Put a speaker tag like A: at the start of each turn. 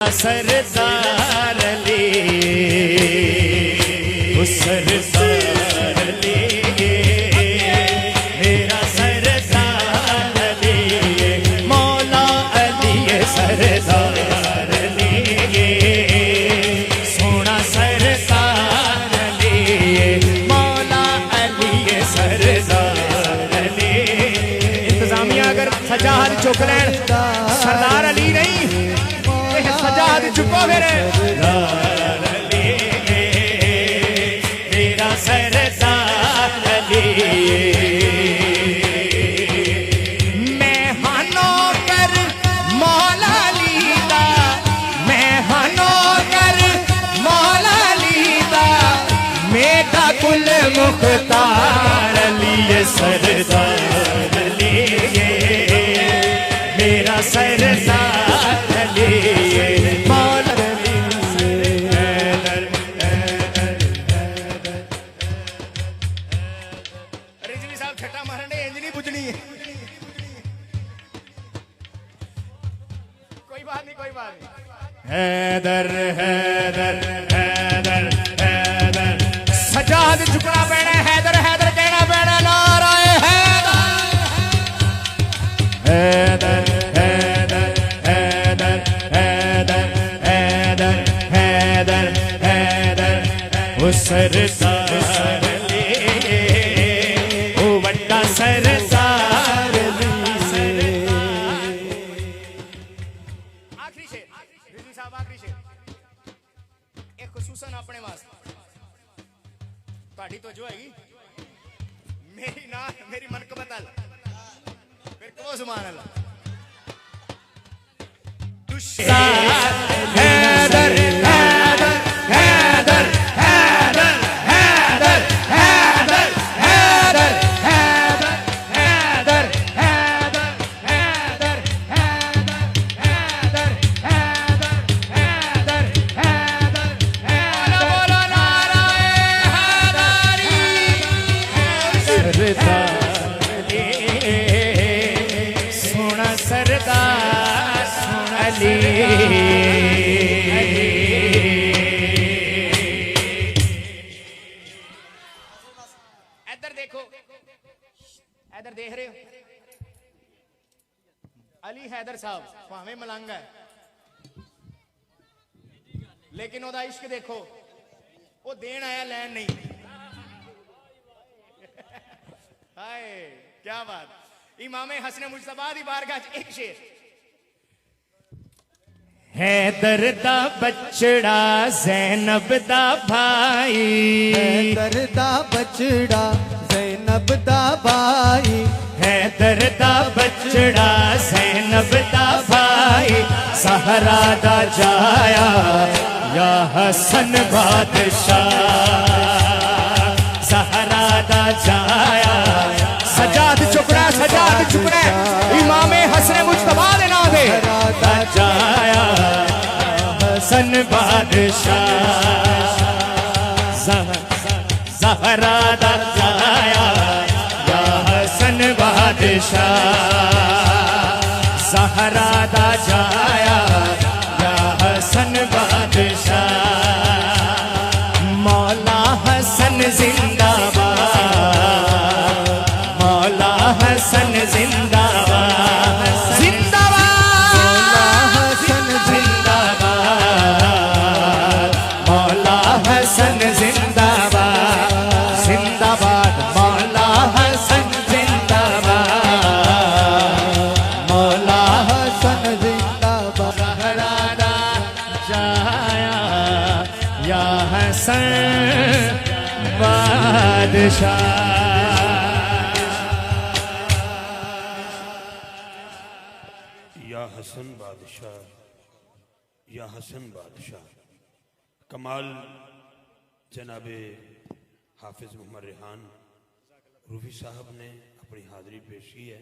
A: सरदार अली, उस सरदार अली, मेरा सरदार अली, मौला अली सरदार अली, सोना सरदार अली, मौला अली सरदार अली। इंतजामिया अगर सजा हाथ चुक लैन सरदार अली नहीं सजा हाथ चुको फिर मेरा सरदार अली। मैं हानो कर मौला अली दा, मैं हानो कर मौला अली दा, मेरा कुल मुख्तार अली सरदार अली, मेरा सरदार अली, मौला अली। रिजवी साहब छट्टा मारने इंज नहीं बुझनी है। कोई बात नहीं, कोई बात नहीं। हैदर हैदर हैदर हैदर सजाद चुकना पैना, हैदर हैदर कहना पैना, नाराए हैदर हैदर हैदर हैदर हैदर हैदर हैदर हैदर वो सरदार अली, वो बड़ा सरदार अली। आखिरी शेर रिजवी साहब, आखिरी शेर एक खुसूसन अपने वास्ते ताड़ी तो जो है मेरी ना मेरी मन को बता फिर कहो सुभान अल्लाह। हैदर हैदर हैदर हैदर हैदर हैदर हैदर हैदर हैदर हैदर हैदर हैदर हैदर हैदर हैदर बोलो नाराए हैदरी सरदार सोना सरदार अली। इधर देखो, इधर देख रहे हो अली हैदर साहब भावें मलंग है लेकिन ओदा इश्क देखो, वो देन आया लैन नहीं। हाय क्या बात। इमाम हसन मुजतबा दी बारगाह च एक शेर। हैदर दा बचड़ा ज़ैनब दा भाई,
B: हैदर दा बचड़ा ज़ैनब दा भाई,
A: हैदर दा बचड़ा ज़ैनब दा भाई, सहरा दा जाया या हसन बादशाह, सहरा दा जाया। सजाद चुकना, सजाद चुकना, इमाम हसन मुजतबा दे नाम दे दा जाया हसन बादशाह, सहरा दा जाया या हसन बादशाह, सहरा दा जाया या हसन बादशाह। मौला हसन जिंदाबाद, मौला हसन जिंदाबाद, जिंदाबाद
B: हसन
A: जिंदाबाद, मौला हसन जिंदाबाद, जिंदाबाद मौला हसन जिंदाबाद, मौला
B: हसन जिंदाबाद।
A: सहरा दा जाया या हसन बादशाह।
C: या हसन बादशाह, या हसन बादशाह। कमाल जनाबे हाफिज मोहम्मद रेहान रूफी साहब ने अपनी हाजिरी पेश की है।